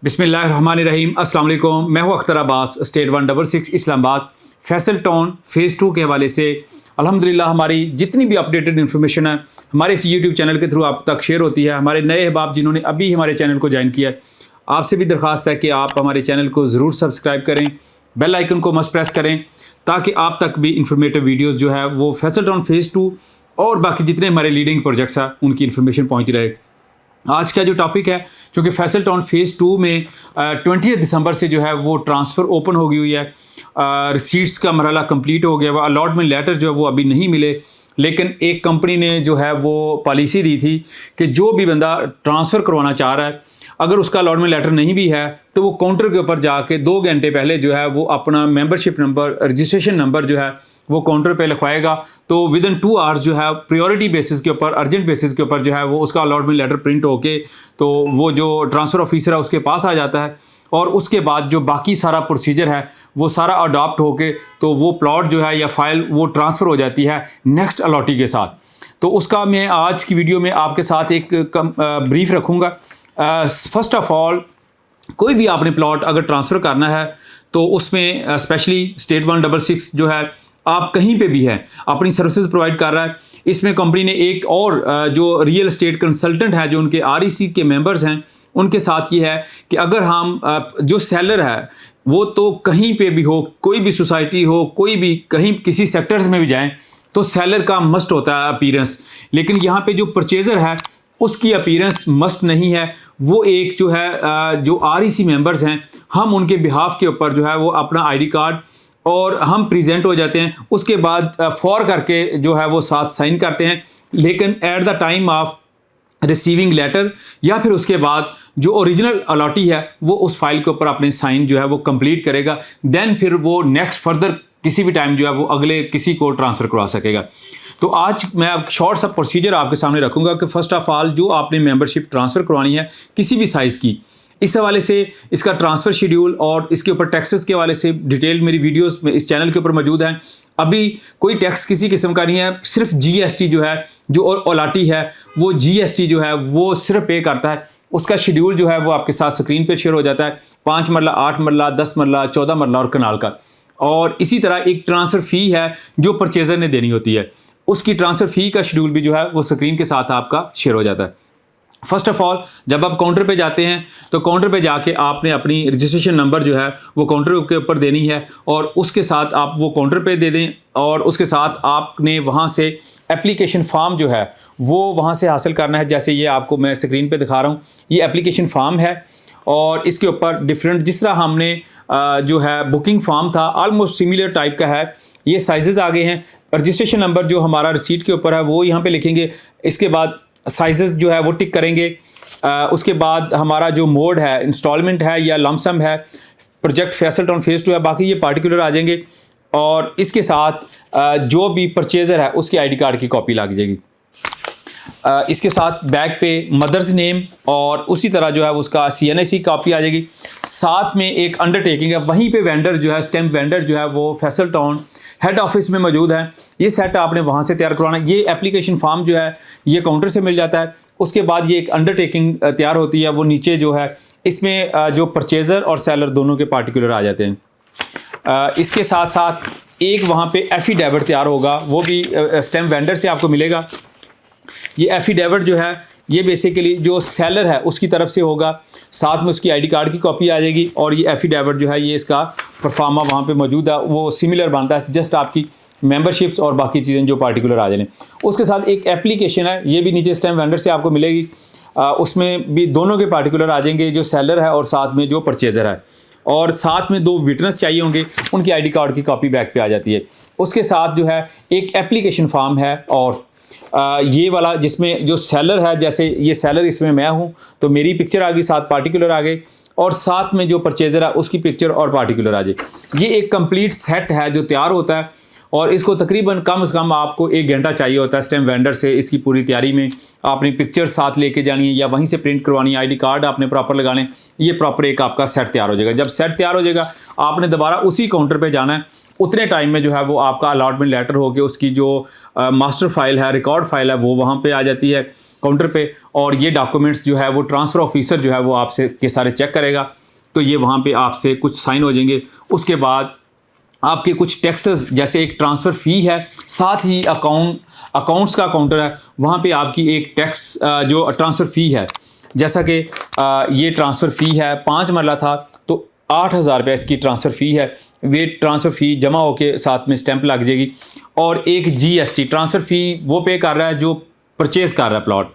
बिस्मिल्लाहिर्रहमानिर्रहीम अस्सलाम वालेकुम। मैं हूं Akhtar Abbas, state 166 Islamabad. Faisal town phase 2 के हवाले से अल्हम्दुलिल्लाह हमारी जितनी भी अपडेटेड इन्फॉर्मेशन है हमारे इस यूट्यूब चैनल के थ्रू आप तक शेयर होती है। हमारे नए अहबाब जिन्होंने अभी हमारे चैनल को ज्वाइन किया है, आपसे भी दरख्वास्त है कि आप हमारे चैनल को ज़रूर सब्सक्राइब करें, बेल आइकन को मस्ट प्रेस करें ताकि आप तक भी इंफॉर्मेटिव वीडियोज़ जो है वो फैसल टाउन फ़ेज़ 2 और बाकी जितने हमारे लीडिंग प्रोजेक्ट्स हैं उनकी इन्फॉर्मेशन पहुँचती रहे। आज का जो टॉपिक है, चूँकि फैसल टाउन फ़ेज़ 2 में 20 दिसंबर से जो है वो ट्रांसफ़र ओपन हो गई हुई है। रिसीट्स का मरहला कंप्लीट हो गया, वो अलॉटमेंट लेटर जो है वो अभी नहीं मिले, लेकिन एक कंपनी ने जो है वो पॉलिसी दी थी कि जो भी बंदा ट्रांसफ़र करवाना चाह रहा है, अगर उसका अलॉटमेंट लेटर नहीं भी है तो वो काउंटर के ऊपर जाके 2 घंटे पहले जो है वो अपना मेंबरशिप नंबर, रजिस्ट्रेशन नंबर जो है वो काउंटर पे लिखवाएगा। तो विद इन 2 आवर्स जो है प्रायोरिटी बेसिस के ऊपर, अर्जेंट बेसिस के ऊपर जो है वो उसका अलॉटमेंट लेटर प्रिंट होके तो वो जो ट्रांसफ़र ऑफिसर है उसके पास आ जाता है और उसके बाद जो बाकी सारा प्रोसीजर है वो सारा अडॉप्ट होके तो वो प्लॉट जो है या फाइल वो ट्रांसफ़र हो जाती है नेक्स्ट अलॉटी के साथ। तो उसका मैं आज की वीडियो में आपके साथ एक ब्रीफ रखूँगा। फर्स्ट ऑफ ऑल, कोई भी आपने प्लॉट अगर ट्रांसफ़र करना है तो उसमें स्पेशली स्टेट 166 जो है आप कहीं पे भी है अपनी सर्विसेज प्रोवाइड कर रहा है। इसमें कंपनी ने एक और जो रियल एस्टेट कंसल्टेंट है जो उनके REC के मेंबर्स हैं उनके साथ ये है कि अगर हम जो सेलर है वो तो कहीं पे भी हो, कोई भी सोसाइटी हो, कोई भी कहीं किसी सेक्टर्स में भी जाएं तो सेलर का मस्ट होता है अपीयरेंस, लेकिन यहाँ पे जो परचेज़र है उसकी अपीयरेंस मस्ट नहीं है। वो एक जो है जो REC मेंबर्स हैं हम उनके बिहाफ के ऊपर जो है वो अपना ID कार्ड और हम प्रेजेंट हो जाते हैं, उसके बाद फॉर करके जो है वो साथ साइन करते हैं, लेकिन at the time of receiving letter या फिर उसके बाद जो ओरिजिनल अलॉटी है वो उस फाइल के ऊपर अपने साइन जो है वो कंप्लीट करेगा, देन फिर वो नेक्स्ट फर्दर किसी भी टाइम जो है वो अगले किसी को ट्रांसफ़र करवा सकेगा। तो आज मैं अब शॉर्ट सा प्रोसीजर आपके सामने रखूँगा कि फ़र्स्ट ऑफ ऑल जो आपने मेंबरशिप ट्रांसफ़र करवानी है किसी भी साइज़ की, इस हवाले से इसका ट्रांसफ़र शेड्यूल और इसके ऊपर टैक्सेस के हवाले से डिटेल मेरी वीडियोस में इस चैनल के ऊपर मौजूद हैं। अभी कोई टैक्स किसी किस्म का नहीं है, सिर्फ GST जो है जो अलॉटी है वो GST जो है वो सिर्फ पे करता है। उसका शेड्यूल जो है वो आपके साथ स्क्रीन पे शेयर हो जाता है, 5 मरला, 8 मरला, 10 मरला, 14 मरला और कनाल का। और इसी तरह एक ट्रांसफ़र फ़ी है जो परचेज़र ने देनी होती है, उसकी ट्रांसफ़र फ़ी का शेड्यूल भी जो है वो स्क्रीन के साथ आपका शेयर हो जाता है। फर्स्ट ऑफ ऑल, जब आप काउंटर पे जाते हैं तो काउंटर पे जाके आपने अपनी रजिस्ट्रेशन नंबर जो है वो काउंटर के ऊपर देनी है और उसके साथ आप वो काउंटर पे दे दें और उसके साथ आपने वहाँ से एप्लीकेशन फॉर्म जो है वो वहाँ से हासिल करना है। जैसे ये आपको मैं स्क्रीन पे दिखा रहा हूँ, ये एप्लीकेशन फॉर्म है और इसके ऊपर डिफरेंट जिस तरह हमने जो है बुकिंग फॉर्म था ऑलमोस्ट सिमिलर टाइप का है, ये साइजेज़ आ गए हैं। रजिस्ट्रेशन नंबर जो हमारा रिसीट के ऊपर है वो यहाँ पे लिखेंगे, इसके बाद साइजेस जो है वो टिक करेंगे। उसके बाद हमारा जो मोड है, इंस्टॉलमेंट है या लमसम है, प्रोजेक्ट फैसल टाउन फ़ेज़ 2 है, बाकी ये पार्टिकुलर आ जाएंगे और इसके साथ जो भी परचेज़र है उसकी ID कार्ड की कॉपी लग जाएगी। इसके साथ बैक पे मदर्स नेम और उसी तरह जो है उसका CNIC कॉपी आ जाएगी। साथ में एक अंडरटेकिंग है, वहीं पे वेंडर जो है, स्टैम्प वेंडर जो है वो फैसल टाउन हेड ऑफिस में मौजूद है। ये सेट आपने वहाँ से तैयार करवाना। ये एप्लीकेशन फॉर्म जो है ये काउंटर से मिल जाता है। उसके बाद ये एक अंडरटेकिंग तैयार होती है, वो नीचे जो है इसमें जो परचेज़र और सेलर दोनों के पार्टिकुलर आ जाते हैं। इसके साथ साथ एक वहाँ पे एफिडेविट तैयार होगा, वो भी स्टैम्प वेंडर से आपको मिलेगा। ये एफिडेविट जो है ये बेसिकली जो सेलर है उसकी तरफ से होगा, साथ में उसकी ID कार्ड की कॉपी आ जाएगी और ये एफिडेविट जो है ये इसका परफार्मा वहाँ पे मौजूद है, वो सिमिलर बनता है, जस्ट आपकी मेंबरशिप्स और बाकी चीज़ें जो पार्टिकुलर आ जाए। उसके साथ एक एप्लीकेशन है, ये भी नीचे स्टैम्प वेंडर से आपको मिलेगी, उसमें भी दोनों के पार्टिकुलर आ जाएंगे, जो सेलर है और साथ में जो परचेज़र है, और साथ में 2 विटनेस चाहिए होंगे, उनकी ID कार्ड की कॉपी बैक पे आ जाती है। उसके साथ जो है एक एप्लीकेशन फॉर्म है और ये वाला जिसमें जो सेलर है, जैसे ये सेलर इसमें मैं हूँ तो मेरी पिक्चर आ गई, साथ पार्टिकुलर आ गए और साथ में जो परचेज़र है उसकी पिक्चर और पार्टिकुलर आ जाए। ये एक कंप्लीट सेट है जो तैयार होता है और इसको तकरीबन कम से कम आपको 1 घंटा चाहिए होता है स्टैम्प वेंडर से। इसकी पूरी तैयारी में आपने पिक्चर साथ लेके जानी है या वहीं से प्रिंट करवानी है, ID कार्ड आपने प्रॉपर लगाने, ये प्रॉपर एक आपका सेट तैयार हो जाएगा। जब सेट तैयार हो जाएगा आपने दोबारा उसी काउंटर पे जाना है, उतने टाइम में जो है वो आपका अलॉटमेंट लेटर हो के उसकी जो मास्टर फाइल है, रिकॉर्ड फाइल है, वो वहाँ पे आ जाती है काउंटर पे और ये डॉक्यूमेंट्स जो है वो ट्रांसफ़र ऑफिसर जो है वो आपसे के सारे चेक करेगा। तो ये वहाँ पे आपसे कुछ साइन हो जाएंगे। उसके बाद आपके कुछ टैक्सेस, जैसे एक ट्रांसफ़र फ़ी है, साथ ही अकाउंट्स का काउंटर है, वहाँ पे आपकी एक टैक्स जो ट्रांसफ़र फ़ी है, जैसा कि ये ट्रांसफ़र फ़ी है 5 मरला था तो 8,000 रुपये इसकी ट्रांसफ़र फ़ी है। वे ट्रांसफ़र फ़ी जमा होकर साथ में स्टैंप लग जाएगी। और एक GST ट्रांसफ़र फ़ी वो पे कर रहा है जो परचेज़ कर रहा है प्लॉट,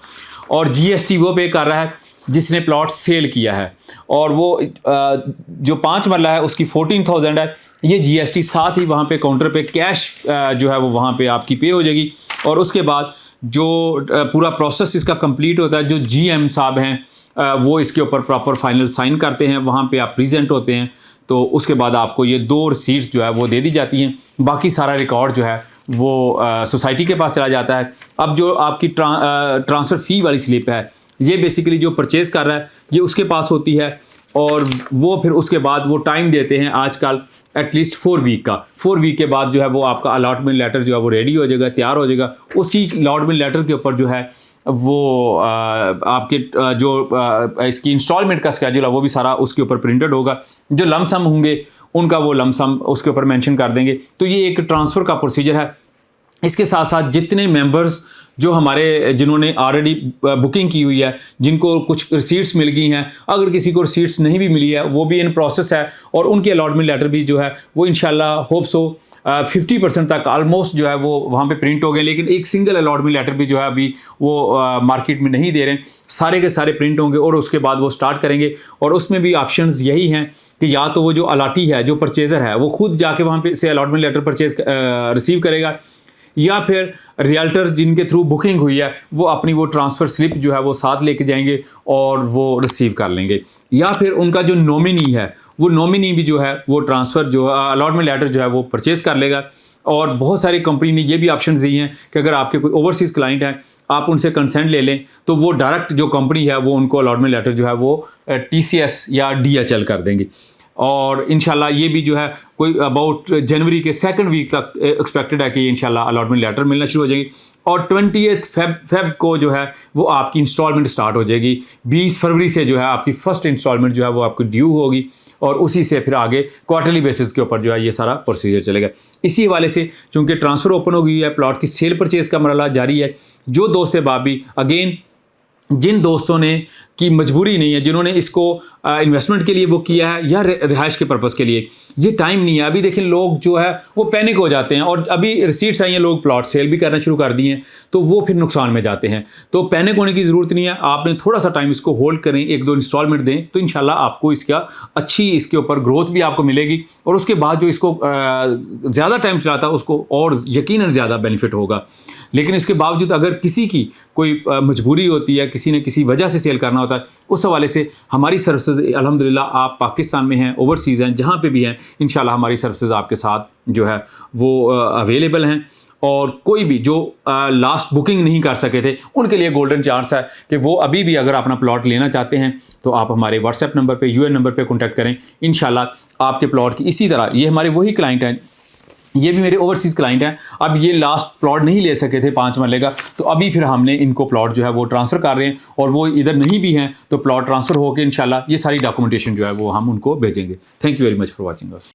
और GST वो पे कर रहा है जिसने प्लॉट सेल किया है। और वो जो 5 मरला है उसकी 14,000 है। ये GST साथ ही वहाँ पे काउंटर पे कैश जो है वो वहाँ पे आपकी पे हो जाएगी। और उसके बाद जो पूरा प्रोसेस इसका कंप्लीट होता है, जो GM साहब हैं वो इसके ऊपर प्रॉपर फाइनल साइन करते हैं, वहाँ पे आप प्रेजेंट होते हैं। तो उसके बाद आपको ये 2 रिसीट्स जो है वो दे दी जाती हैं। बाकी सारा रिकॉर्ड जो है वो सोसाइटी के पास चला जाता है। अब जो आपकी ट्रांसफ़र फ़ी वाली स्लिप है, ये बेसिकली जो परचेज़ कर रहा है ये उसके पास होती है, और वो फिर उसके बाद वो टाइम देते हैं आजकल एटलीस्ट 4 वीक का। 4 वीक के बाद जो है वो आपका अलॉटमेंट लेटर जो है वो रेडी हो जाएगा, तैयार हो जाएगा। उसी अलॉटमेंट लेटर के ऊपर जो है वो आपके जो इसकी इंस्टॉलमेंट का स्केड्यूल है वो भी सारा उसके ऊपर प्रिंटेड होगा। जो लमसम होंगे उनका वो लमसम उसके ऊपर मेंशन कर देंगे। तो ये एक ट्रांसफ़र का प्रोसीजर है। इसके साथ साथ जितने मेंबर्स जो हमारे जिन्होंने ऑलरेडी बुकिंग की हुई है, जिनको कुछ रिसीट्स मिल गई हैं, अगर किसी को रिसीट्स नहीं भी मिली है वो भी इन प्रोसेस है, और उनके अलॉटमेंट लेटर भी जो है वो इंशाल्लाह होप सो 50% तक ऑलमोस्ट जो है वो वहाँ पे प्रिंट हो गए। लेकिन एक सिंगल अलॉटमेंट लेटर भी जो है अभी वो मार्केट में नहीं दे रहे हैं, सारे के सारे प्रिंट होंगे और उसके बाद वो स्टार्ट करेंगे। और उसमें भी ऑप्शंस यही हैं कि या तो वो जो अलाटी है, जो परचेज़र है, वो खुद जाके वहाँ पे से अलॉटमेंट लेटर परचेज रिसीव करेगा, या फिर रियल्टर जिनके थ्रू बुकिंग हुई है वो अपनी वो ट्रांसफ़र स्लिप जो है वो साथ लेके जाएंगे और वो रिसीव कर लेंगे। या फिर उनका जो नॉमिनी है वो नॉमिनी भी जो है वो ट्रांसफ़र जो अलॉटमेंट लेटर जो है वो परचेज़ कर लेगा। और बहुत सारी कंपनी ने ये भी ऑप्शन दी हैं कि अगर आपके कोई ओवरसीज़ क्लाइंट हैं, आप उनसे कंसेंट ले लें तो वो डायरेक्ट जो कंपनी है वो उनको अलॉटमेंट लेटर जो है वो TCS या DHL कर देंगी। और इंशाल्लाह ये भी जो है कोई अबाउट जनवरी के 2nd वीक तक एक्सपेक्टेड है कि इंशाल्लाह अलॉटमेंट लेटर मिलना शुरू हो जाएगी। और 20 फेब को जो है वो आपकी इंस्टॉलमेंट स्टार्ट हो जाएगी। 20 फरवरी से जो है आपकी फ़र्स्ट इंस्टॉलमेंट जो है वो आपकी ड्यू होगी, और उसी से फिर आगे क्वार्टरली बेसिस के ऊपर जो है ये सारा प्रोसीजर चलेगा। इसी हवाले से चूँकि ट्रांसफ़र ओपन हो गई है, प्लॉट की सेल परचेज़ का मरहला जारी है, जो दोस्त बाबी अगेन जिन दोस्तों ने की मजबूरी नहीं है, जिन्होंने इसको इन्वेस्टमेंट के लिए बुक किया है या रिहाइश के पर्पज़ के लिए, ये टाइम नहीं है। अभी देखें लोग जो है वो पैनिक हो जाते हैं, और अभी रिसीट्स आई हैं, लोग प्लॉट सेल भी करना शुरू कर दिए हैं, तो वो फिर नुकसान में जाते हैं। तो पैनिक होने की ज़रूरत नहीं है, आपने थोड़ा सा टाइम इसको होल्ड करें, 1-2 इंस्टॉलमेंट दें, तो इंशाल्लाह आपको इसका अच्छी इसके ऊपर ग्रोथ भी आपको मिलेगी। और उसके बाद जो इसको ज़्यादा टाइम चलाता है उसको और यकीनन ज़्यादा बेनिफिट होगा। लेकिन इसके बावजूद अगर किसी की कोई मजबूरी होती है, किसी ने किसी वजह से सेल करना होता है, उस हवाले से हमारी सर्विसेज अल्हम्दुलिल्लाह, आप पाकिस्तान में हैं, ओवरसीज़ हैं, जहाँ पे भी हैं, इंशाल्लाह हमारी सर्विसेज आपके साथ जो है वो अवेलेबल हैं। और कोई भी जो लास्ट बुकिंग नहीं कर सके थे उनके लिए गोल्डन चांस है कि वो अभी भी अगर अपना प्लॉट लेना चाहते हैं तो आप हमारे व्हाट्सएप नंबर पे, UN नंबर पे कॉन्टैक्ट करें। इंशाल्लाह आपके प्लॉट की इसी तरह, ये हमारे वही क्लाइंट हैं, ये भी मेरे ओवरसीज़ क्लाइंट हैं। अब ये लास्ट प्लॉट नहीं ले सके थे 5 मरले का, तो अभी फिर हमने इनको प्लॉट जो है वो ट्रांसफ़र कर रहे हैं, और वो इधर नहीं भी हैं तो प्लॉट ट्रांसफ़र होकर इंशाल्लाह ये सारी डॉक्यूमेंटेशन जो है वो हम उनको भेजेंगे। Thank you very much for watching us.